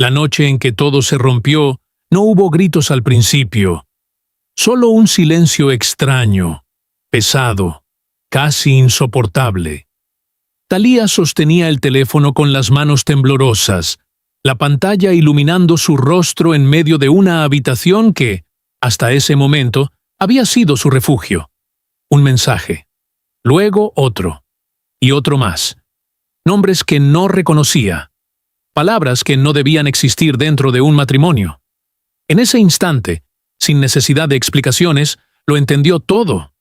La noche en que todo se rompió, no hubo gritos al principio. Solo un silencio extraño, pesado, casi insoportable. Thalía sostenía el teléfono con las manos temblorosas, la pantalla iluminando su rostro en medio de una habitación que, hasta ese momento, había sido su refugio. Un mensaje. Luego otro. Y otro más. Nombres que no reconocía. Palabras que no debían existir dentro de un matrimonio. En ese instante, sin necesidad de explicaciones, lo entendió todo.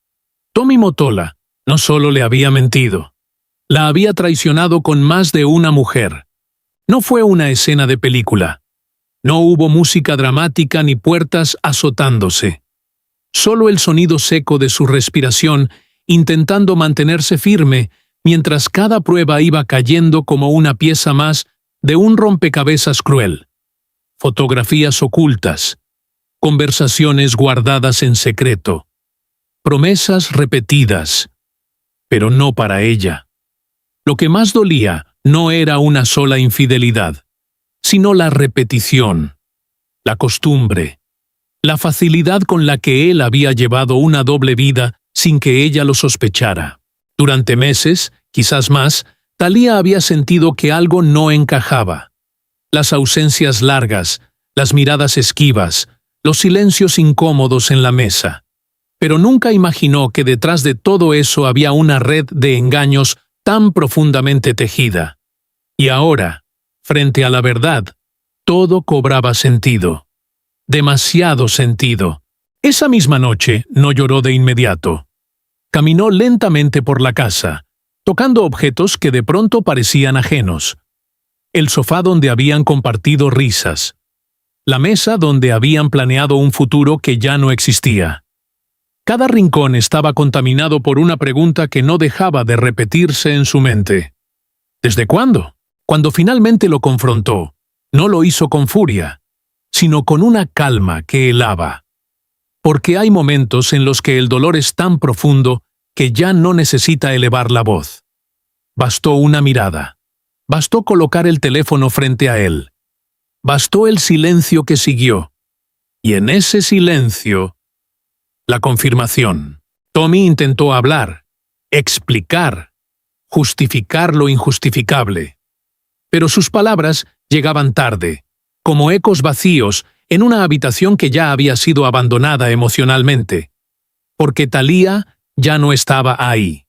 Tommy Mottola no solo le había mentido, la había traicionado con más de una mujer. No fue una escena de película. No hubo música dramática ni puertas azotándose. Solo el sonido seco de su respiración intentando mantenerse firme mientras cada prueba iba cayendo como una pieza más de un rompecabezas cruel. Fotografías ocultas, conversaciones guardadas en secreto, promesas repetidas, pero no para ella. Lo que más dolía no era una sola infidelidad, sino la repetición, la costumbre, la facilidad con la que él había llevado una doble vida sin que ella lo sospechara. Durante meses, quizás más, Thalía había sentido que algo no encajaba. Las ausencias largas, las miradas esquivas, los silencios incómodos en la mesa. Pero nunca imaginó que detrás de todo eso había una red de engaños tan profundamente tejida. Y ahora, frente a la verdad, todo cobraba sentido. Demasiado sentido. Esa misma noche no lloró de inmediato. Caminó lentamente por la casa, tocando objetos que de pronto parecían ajenos. El sofá donde habían compartido risas. La mesa donde habían planeado un futuro que ya no existía. Cada rincón estaba contaminado por una pregunta que no dejaba de repetirse en su mente. ¿Desde cuándo? Cuando finalmente lo confrontó, no lo hizo con furia, sino con una calma que helaba. Porque hay momentos en los que el dolor es tan profundo que ya no necesita elevar la voz. Bastó una mirada. Bastó colocar el teléfono frente a él. Bastó el silencio que siguió. Y en ese silencio, la confirmación. Tommy intentó hablar, explicar, justificar lo injustificable. Pero sus palabras llegaban tarde, como ecos vacíos en una habitación que ya había sido abandonada emocionalmente. Porque Thalía ya no estaba ahí.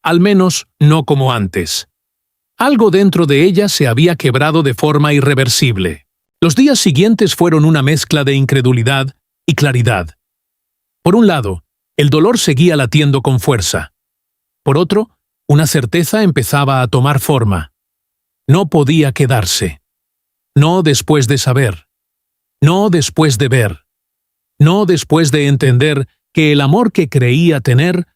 Al menos no como antes. Algo dentro de ella se había quebrado de forma irreversible. Los días siguientes fueron una mezcla de incredulidad y claridad. Por un lado, el dolor seguía latiendo con fuerza. Por otro, una certeza empezaba a tomar forma. No podía quedarse. No después de saber. No después de ver. No después de entender que el amor que creía tener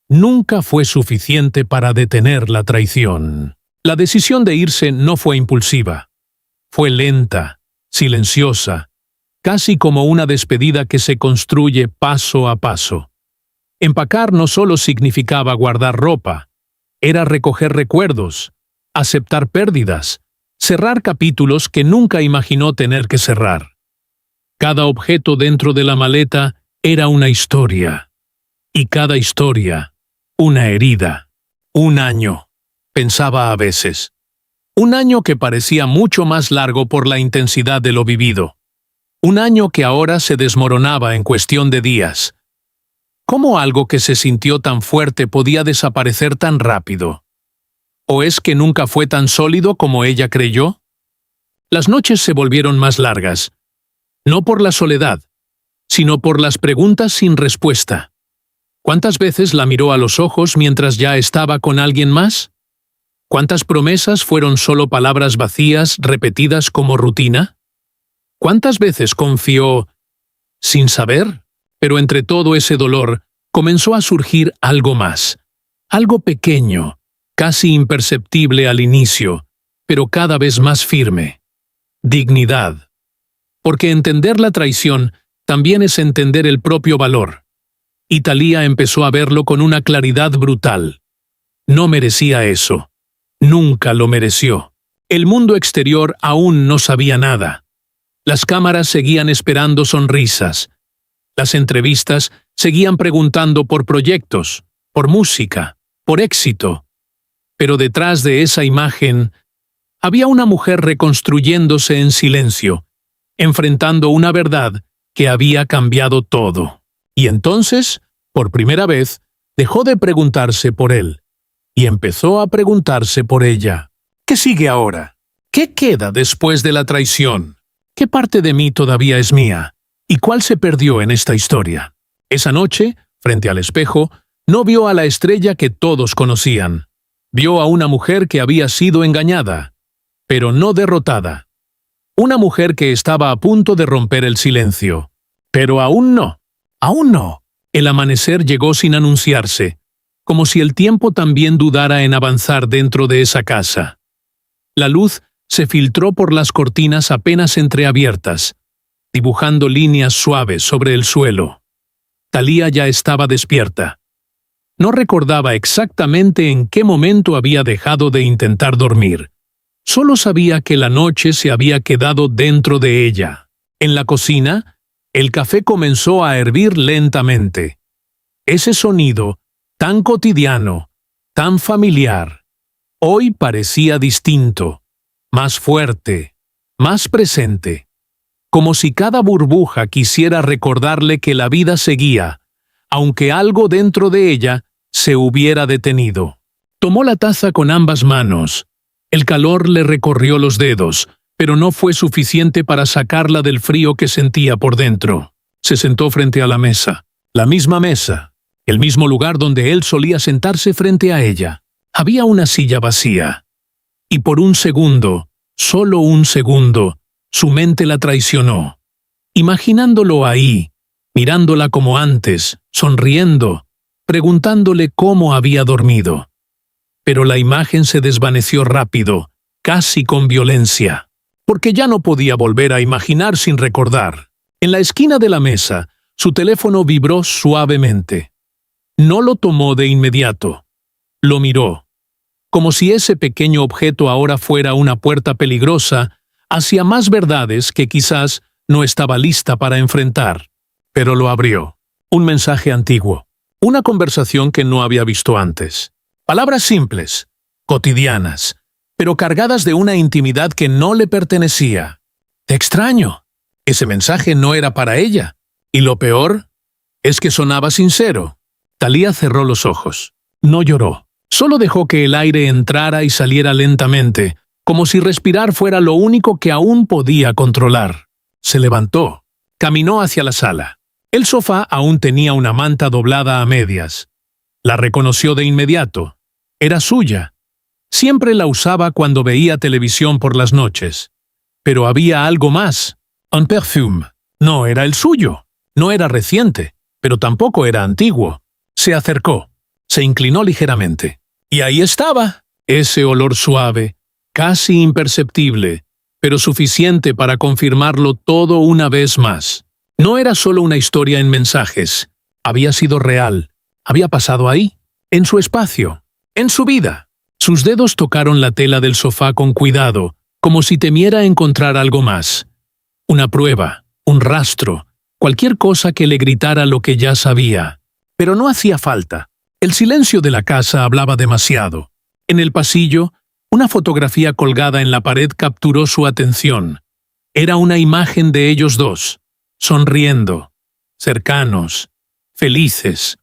nunca fue suficiente para detener la traición. La decisión de irse no fue impulsiva. Fue lenta, silenciosa, casi como una despedida que se construye paso a paso. Empacar no solo significaba guardar ropa, era recoger recuerdos, aceptar pérdidas, cerrar capítulos que nunca imaginó tener que cerrar. Cada objeto dentro de la maleta era una historia, y cada historia, una herida. Un año, pensaba a veces. Un año que parecía mucho más largo por la intensidad de lo vivido. Un año que ahora se desmoronaba en cuestión de días. ¿Cómo algo que se sintió tan fuerte podía desaparecer tan rápido? ¿O es que nunca fue tan sólido como ella creyó? Las noches se volvieron más largas. No por la soledad, sino por las preguntas sin respuesta. ¿Cuántas veces la miró a los ojos mientras ya estaba con alguien más? ¿Cuántas promesas fueron solo palabras vacías repetidas como rutina? ¿Cuántas veces confió sin saber? Pero entre todo ese dolor comenzó a surgir algo más. Algo pequeño, casi imperceptible al inicio, pero cada vez más firme. Dignidad. Porque entender la traición también es entender el propio valor. Y Thalía empezó a verlo con una claridad brutal. No merecía eso. Nunca lo mereció. El mundo exterior aún no sabía nada. Las cámaras seguían esperando sonrisas. Las entrevistas seguían preguntando por proyectos, por música, por éxito. Pero detrás de esa imagen había una mujer reconstruyéndose en silencio, enfrentando una verdad que había cambiado todo. Y entonces, por primera vez, dejó de preguntarse por él y empezó a preguntarse por ella. ¿Qué sigue ahora? ¿Qué queda después de la traición? ¿Qué parte de mí todavía es mía? ¿Y cuál se perdió en esta historia? Esa noche, frente al espejo, no vio a la estrella que todos conocían. Vio a una mujer que había sido engañada, pero no derrotada. Una mujer que estaba a punto de romper el silencio. Pero aún no. Aún no. El amanecer llegó sin anunciarse, como si el tiempo también dudara en avanzar dentro de esa casa. La luz se filtró por las cortinas apenas entreabiertas, dibujando líneas suaves sobre el suelo. Thalía ya estaba despierta. No recordaba exactamente en qué momento había dejado de intentar dormir. Solo sabía que la noche se había quedado dentro de ella. En la cocina, el café comenzó a hervir lentamente. Ese sonido, tan cotidiano, tan familiar, hoy parecía distinto, más fuerte, más presente, como si cada burbuja quisiera recordarle que la vida seguía, aunque algo dentro de ella se hubiera detenido. Tomó la taza con ambas manos. El calor le recorrió los dedos, pero no fue suficiente para sacarla del frío que sentía por dentro. Se sentó frente a la misma mesa, el mismo lugar donde él solía sentarse frente a ella. Había una silla vacía. Y por un segundo, solo un segundo, su mente la traicionó. Imaginándolo ahí, mirándola como antes, sonriendo, preguntándole cómo había dormido. Pero la imagen se desvaneció rápido, casi con violencia, porque ya no podía volver a imaginar sin recordar. En la esquina de la mesa, su teléfono vibró suavemente. No lo tomó de inmediato. Lo miró, como si ese pequeño objeto ahora fuera una puerta peligrosa hacia más verdades que quizás no estaba lista para enfrentar. Pero lo abrió. Un mensaje antiguo. Una conversación que no había visto antes. Palabras simples, cotidianas, pero cargadas de una intimidad que no le pertenecía. «Te extraño». Ese mensaje no era para ella. Y lo peor es que sonaba sincero. Thalía cerró los ojos. No lloró. Solo dejó que el aire entrara y saliera lentamente, como si respirar fuera lo único que aún podía controlar. Se levantó. Caminó hacia la sala. El sofá aún tenía una manta doblada a medias. La reconoció de inmediato. Era suya. Siempre la usaba cuando veía televisión por las noches. Pero había algo más. Un perfume. No era el suyo. No era reciente, pero tampoco era antiguo. Se acercó. Se inclinó ligeramente. Y ahí estaba. Ese olor suave, casi imperceptible, pero suficiente para confirmarlo todo una vez más. No era solo una historia en mensajes. Había sido real. Había pasado ahí, en su espacio, en su vida. Sus dedos tocaron la tela del sofá con cuidado, como si temiera encontrar algo más. Una prueba, un rastro, cualquier cosa que le gritara lo que ya sabía. Pero no hacía falta. El silencio de la casa hablaba demasiado. En el pasillo, una fotografía colgada en la pared capturó su atención. Era una imagen de ellos dos, sonriendo, cercanos, felices.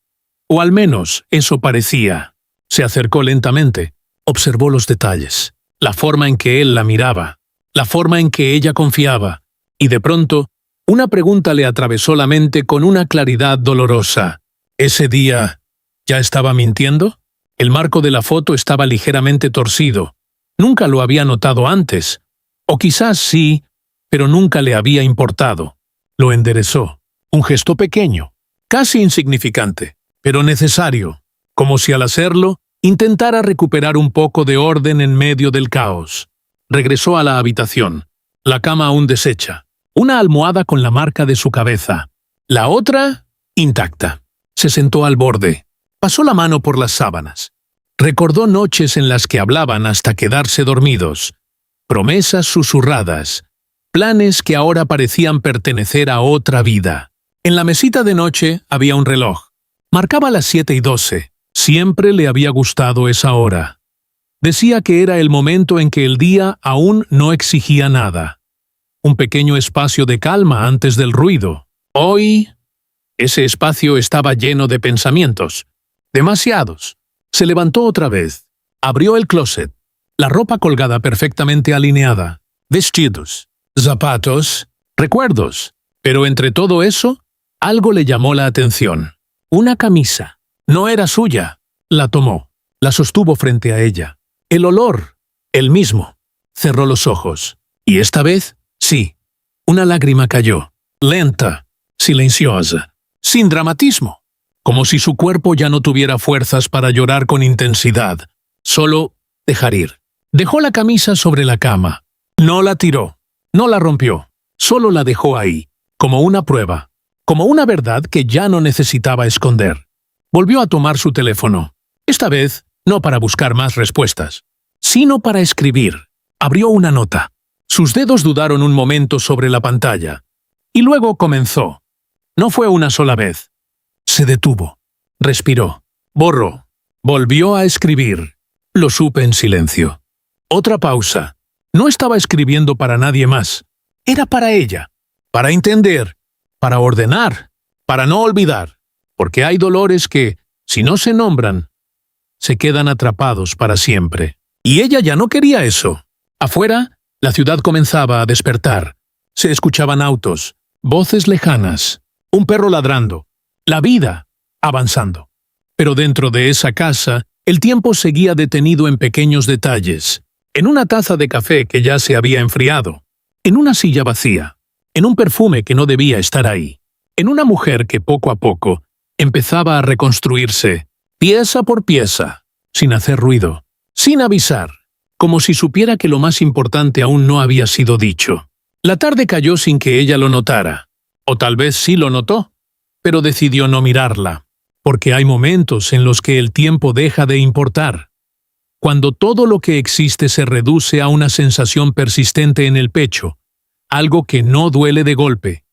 O al menos eso parecía. Se acercó lentamente, observó los detalles, la forma en que él la miraba, la forma en que ella confiaba, y de pronto, una pregunta le atravesó la mente con una claridad dolorosa. ¿Ese día ya estaba mintiendo? El marco de la foto estaba ligeramente torcido. Nunca lo había notado antes. O quizás sí, pero nunca le había importado. Lo enderezó. Un gesto pequeño, casi insignificante, pero necesario, como si al hacerlo intentara recuperar un poco de orden en medio del caos. Regresó a la habitación. La cama aún deshecha. Una almohada con la marca de su cabeza. La otra, intacta. Se sentó al borde. Pasó la mano por las sábanas. Recordó noches en las que hablaban hasta quedarse dormidos. promesas susurradas, planes que ahora parecían pertenecer a otra vida. En la mesita de noche había un reloj. Marcaba las 7:12. Siempre le había gustado esa hora. Decía que era el momento en que el día aún no exigía nada. Un pequeño espacio de calma antes del ruido. Hoy, ese espacio estaba lleno de pensamientos. Demasiados. Se levantó otra vez. Abrió el closet. La ropa colgada perfectamente alineada. Vestidos, zapatos, recuerdos. Pero entre todo eso, algo le llamó la atención. Una camisa. No era suya. La tomó. La sostuvo frente a ella. El olor, el mismo. Cerró los ojos. Y esta vez, sí. Una lágrima cayó. Lenta, silenciosa, sin dramatismo. Como si su cuerpo ya no tuviera fuerzas para llorar con intensidad. Solo dejar ir. Dejó la camisa sobre la cama. No la tiró. No la rompió. Solo la dejó ahí, como una prueba. Como una verdad que ya no necesitaba esconder. Volvió a tomar su teléfono. Esta vez, no para buscar más respuestas, sino para escribir. Abrió una nota. Sus dedos dudaron un momento sobre la pantalla. Y luego comenzó. No fue una sola vez. Se detuvo. Respiró. Borró. Volvió a escribir. Lo supe en silencio. Otra pausa. No estaba escribiendo para nadie más. Era para ella. Para entender. Para ordenar. Para no olvidar. Porque hay dolores que, si no se nombran, se quedan atrapados para siempre. Y ella ya no quería eso. Afuera, la ciudad comenzaba a despertar. Se escuchaban autos, voces lejanas, un perro ladrando, la vida avanzando. Pero dentro de esa casa, el tiempo seguía detenido en pequeños detalles, en una taza de café que ya se había enfriado, en una silla vacía, en un perfume que no debía estar ahí, en una mujer que poco a poco empezaba a reconstruirse, pieza por pieza, sin hacer ruido, sin avisar, como si supiera que lo más importante aún no había sido dicho. La tarde cayó sin que ella lo notara, o tal vez sí lo notó, pero decidió no mirarla, porque hay momentos en los que el tiempo deja de importar. Cuando todo lo que existe se reduce a una sensación persistente en el pecho, algo que no duele de golpe,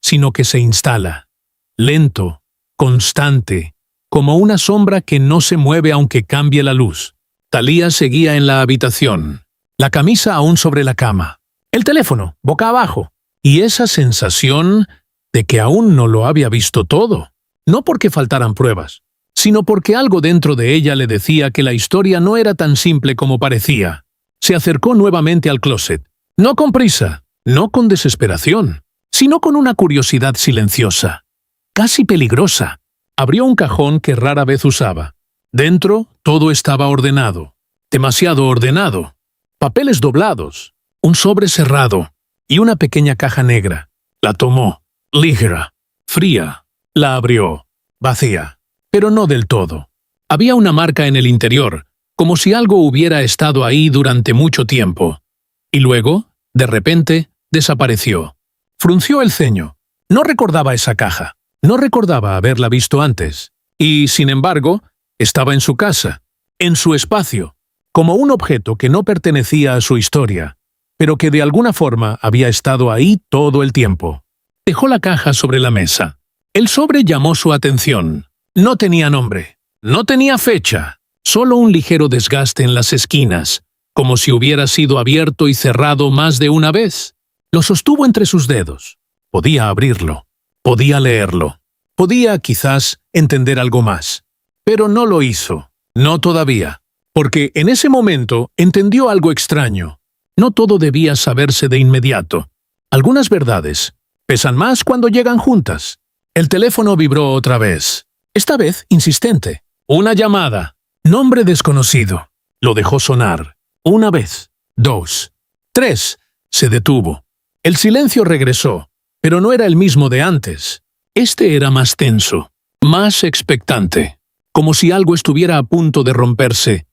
sino que se instala, lento, constante, como una sombra que no se mueve aunque cambie la luz. Thalía seguía en la habitación, la camisa aún sobre la cama, el teléfono boca abajo, y esa sensación de que aún no lo había visto todo, no porque faltaran pruebas, sino porque algo dentro de ella le decía que la historia no era tan simple como parecía. Se acercó nuevamente al closet, no con prisa, no con desesperación, sino con una curiosidad silenciosa, casi peligrosa. Abrió un cajón que rara vez usaba. Dentro, todo estaba ordenado. Demasiado ordenado. Papeles doblados, un sobre cerrado y una pequeña caja negra. La tomó, ligera, fría. La abrió, vacía, pero no del todo. Había una marca en el interior, como si algo hubiera estado ahí durante mucho tiempo. Y luego, de repente, desapareció. Frunció el ceño. No recordaba esa caja. No recordaba haberla visto antes. Y, sin embargo, estaba en su casa, en su espacio, como un objeto que no pertenecía a su historia, pero que de alguna forma había estado ahí todo el tiempo. Dejó la caja sobre la mesa. El sobre llamó su atención. No tenía nombre, no tenía fecha, solo un ligero desgaste en las esquinas, como si hubiera sido abierto y cerrado más de una vez. Lo sostuvo entre sus dedos. Podía abrirlo. Podía leerlo. Podía, quizás, entender algo más. Pero no lo hizo. No todavía. Porque en ese momento entendió algo extraño. No todo debía saberse de inmediato. Algunas verdades pesan más cuando llegan juntas. El teléfono vibró otra vez. Esta vez insistente. Una llamada. Nombre desconocido. Lo dejó sonar. Una vez. 2. 3. Se detuvo. El silencio regresó. Pero no era el mismo de antes. Este era más tenso, más expectante, como si algo estuviera a punto de romperse.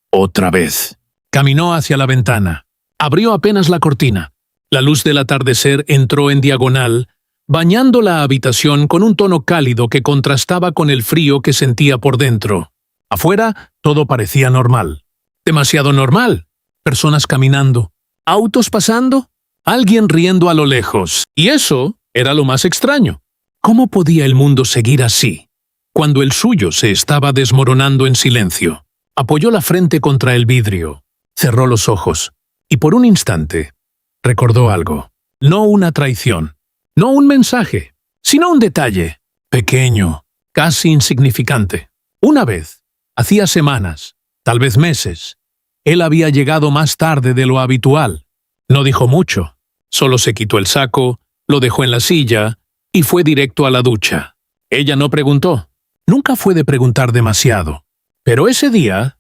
Otra vez. Caminó hacia la ventana. Abrió apenas la cortina. La luz del atardecer entró en diagonal, bañando la habitación con un tono cálido que contrastaba con el frío que sentía por dentro. Afuera, todo parecía normal. Demasiado normal. Personas caminando, autos pasando, alguien riendo a lo lejos. Y eso era lo más extraño. ¿Cómo podía el mundo seguir así, cuando el suyo se estaba desmoronando en silencio? Apoyó la frente contra el vidrio, cerró los ojos, y por un instante recordó algo. No una traición, no un mensaje, sino un detalle, pequeño, casi insignificante. Una vez, hacía semanas, tal vez meses, él había llegado más tarde de lo habitual. No dijo mucho, solo se quitó el saco, lo dejó en la silla y fue directo a la ducha. Ella no preguntó. Nunca fue de preguntar demasiado. Pero ese día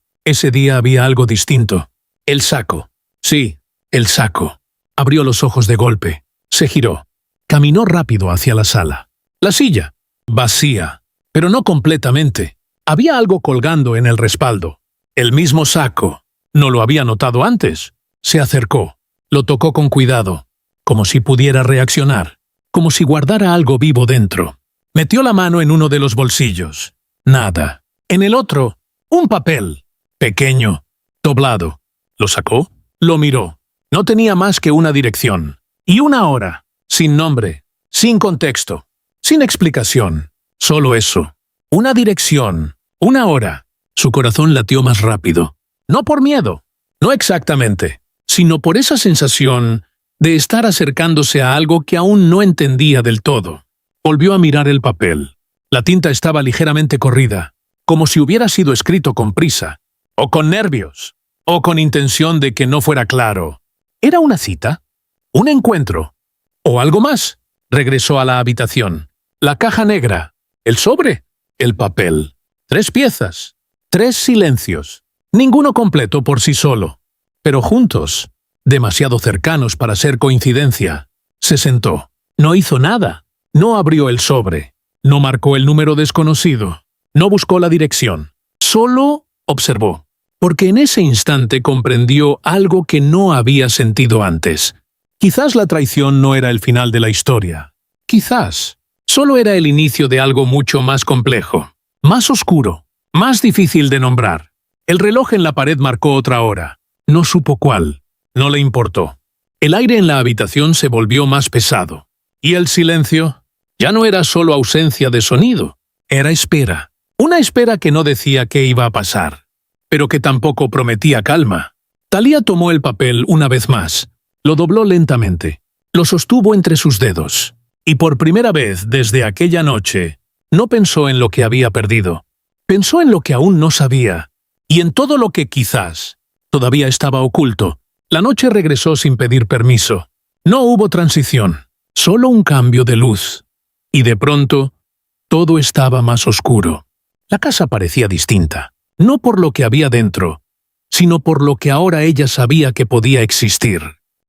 había algo distinto. El saco. Sí, el saco. Abrió los ojos de golpe. Se giró. Caminó rápido hacia la sala. La silla, vacía, pero no completamente. Había algo colgando en el respaldo. El mismo saco. No lo había notado antes. Se acercó. Lo tocó con cuidado, como si pudiera reaccionar, como si guardara algo vivo dentro. Metió la mano en uno de los bolsillos. Nada. En el otro, un papel. Pequeño, doblado. Lo sacó, lo miró. No tenía más que una dirección. Y una hora. Sin nombre, sin contexto, sin explicación. Solo eso. Una dirección. Una hora. Su corazón latió más rápido. No por miedo. No exactamente. Sino por esa sensación de estar acercándose a algo que aún no entendía del todo. Volvió a mirar el papel. La tinta estaba ligeramente corrida, como si hubiera sido escrito con prisa, o con nervios, o con intención de que no fuera claro. ¿Era una cita? ¿Un encuentro? ¿O algo más? Regresó a la habitación. La caja negra, el sobre, el papel. 3 piezas, 3 silencios, ninguno completo por sí solo, pero juntos, demasiado cercanos para ser coincidencia. Se sentó. No hizo nada. No abrió el sobre. No marcó el número desconocido. No buscó la dirección. Solo observó. Porque en ese instante comprendió algo que no había sentido antes. Quizás la traición no era el final de la historia. Quizás solo era el inicio de algo mucho más complejo, más oscuro, más difícil de nombrar. El reloj en la pared marcó otra hora. No supo cuál. No le importó. El aire en la habitación se volvió más pesado. Y el silencio ya no era solo ausencia de sonido. Era espera. Una espera que no decía qué iba a pasar, pero que tampoco prometía calma. Thalía tomó el papel una vez más. Lo dobló lentamente. Lo sostuvo entre sus dedos. Y por primera vez desde aquella noche, no pensó en lo que había perdido. Pensó en lo que aún no sabía. Y en todo lo que quizás todavía estaba oculto. La noche regresó sin pedir permiso. No hubo transición, solo un cambio de luz. Y de pronto, todo estaba más oscuro. La casa parecía distinta, no por lo que había dentro, sino por lo que ahora ella sabía que podía existir.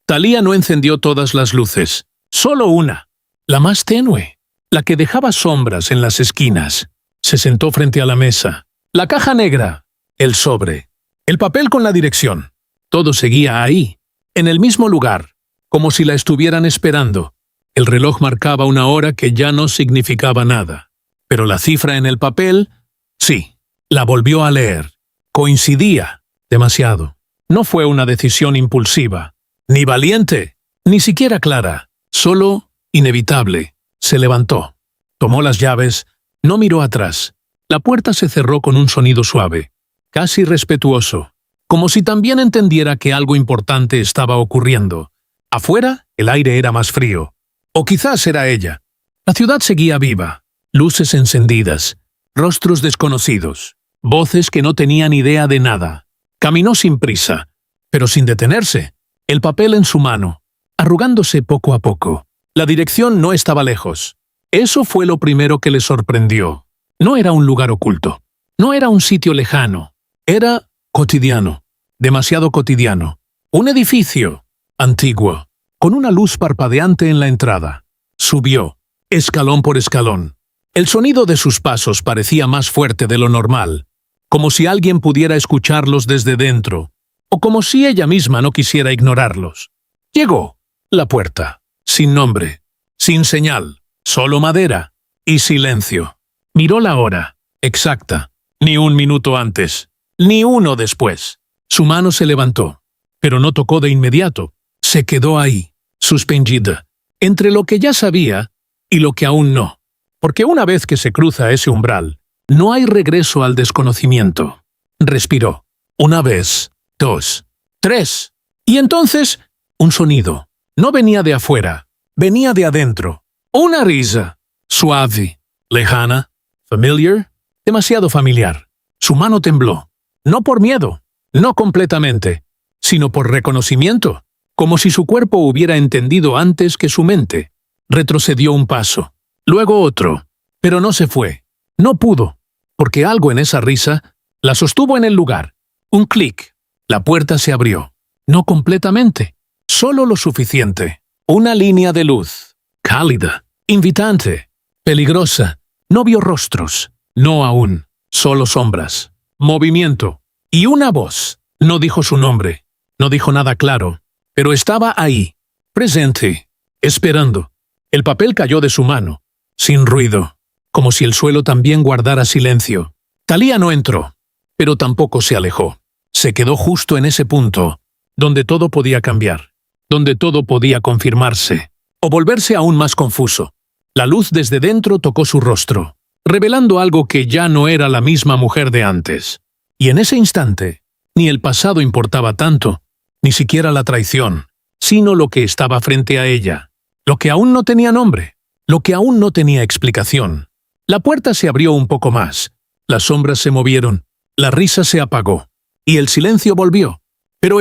Thalía no encendió todas las luces, solo una, la más tenue, la que dejaba sombras en las esquinas. Se sentó frente a la mesa. La caja negra, el sobre, el papel con la dirección. Todo seguía ahí, en el mismo lugar, como si la estuvieran esperando. El reloj marcaba una hora que ya no significaba nada. Pero la cifra en el papel, sí, la volvió a leer. Coincidía demasiado. No fue una decisión impulsiva, ni valiente, ni siquiera clara, solo inevitable. Se levantó, tomó las llaves, no miró atrás. La puerta se cerró con un sonido suave, casi respetuoso, como si también entendiera que algo importante estaba ocurriendo. Afuera, el aire era más frío. O quizás era ella. La ciudad seguía viva. Luces encendidas, rostros desconocidos, voces que no tenían idea de nada. Caminó sin prisa, pero sin detenerse, el papel en su mano, arrugándose poco a poco. La dirección no estaba lejos. Eso fue lo primero que le sorprendió. No era un lugar oculto. No era un sitio lejano. Era cotidiano, demasiado cotidiano. Un edificio, antiguo, con una luz parpadeante en la entrada. Subió, escalón por escalón. El sonido de sus pasos parecía más fuerte de lo normal, como si alguien pudiera escucharlos desde dentro, o como si ella misma no quisiera ignorarlos. Llegó. La puerta, sin nombre, sin señal, solo madera y silencio. Miró la hora, exacta, ni un minuto antes. Ni uno después. Su mano se levantó, pero no tocó de inmediato. Se quedó ahí, suspendida, entre lo que ya sabía y lo que aún no. Porque una vez que se cruza ese umbral, no hay regreso al desconocimiento. Respiró. Una vez, dos, tres. Y entonces, un sonido. No venía de afuera, venía de adentro. Una risa. Suave, lejana, familiar, demasiado familiar. Su mano tembló. No por miedo, no completamente, sino por reconocimiento, como si su cuerpo hubiera entendido antes que su mente. Retrocedió un paso, luego otro, pero no se fue. No pudo, porque algo en esa risa la sostuvo en el lugar. Un clic. La puerta se abrió. No completamente, solo lo suficiente. Una línea de luz, cálida, invitante, peligrosa. No vio rostros, no aún, solo sombras, movimiento y una voz. No dijo su nombre, no dijo nada claro, pero estaba ahí, presente, esperando. El papel cayó de su mano, sin ruido, como si el suelo también guardara silencio. Thalía no entró, pero tampoco se alejó. Se quedó justo en ese punto, donde todo podía cambiar, donde todo podía confirmarse, o volverse aún más confuso. La luz desde dentro tocó su rostro, revelando algo que ya no era la misma mujer de antes. Y en ese instante, ni el pasado importaba tanto, ni siquiera la traición, sino lo que estaba frente a ella, lo que aún no tenía nombre, lo que aún no tenía explicación. La puerta se abrió un poco más, las sombras se movieron, la risa se apagó, y el silencio volvió. Pero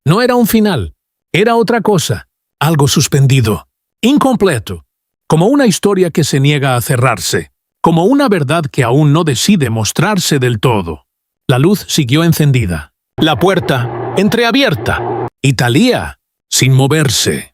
no era un final, era otra cosa, algo suspendido, incompleto, como una historia que se niega a cerrarse, como una verdad que aún no decide mostrarse del todo. La luz siguió encendida, la puerta entreabierta, y Thalía, sin moverse.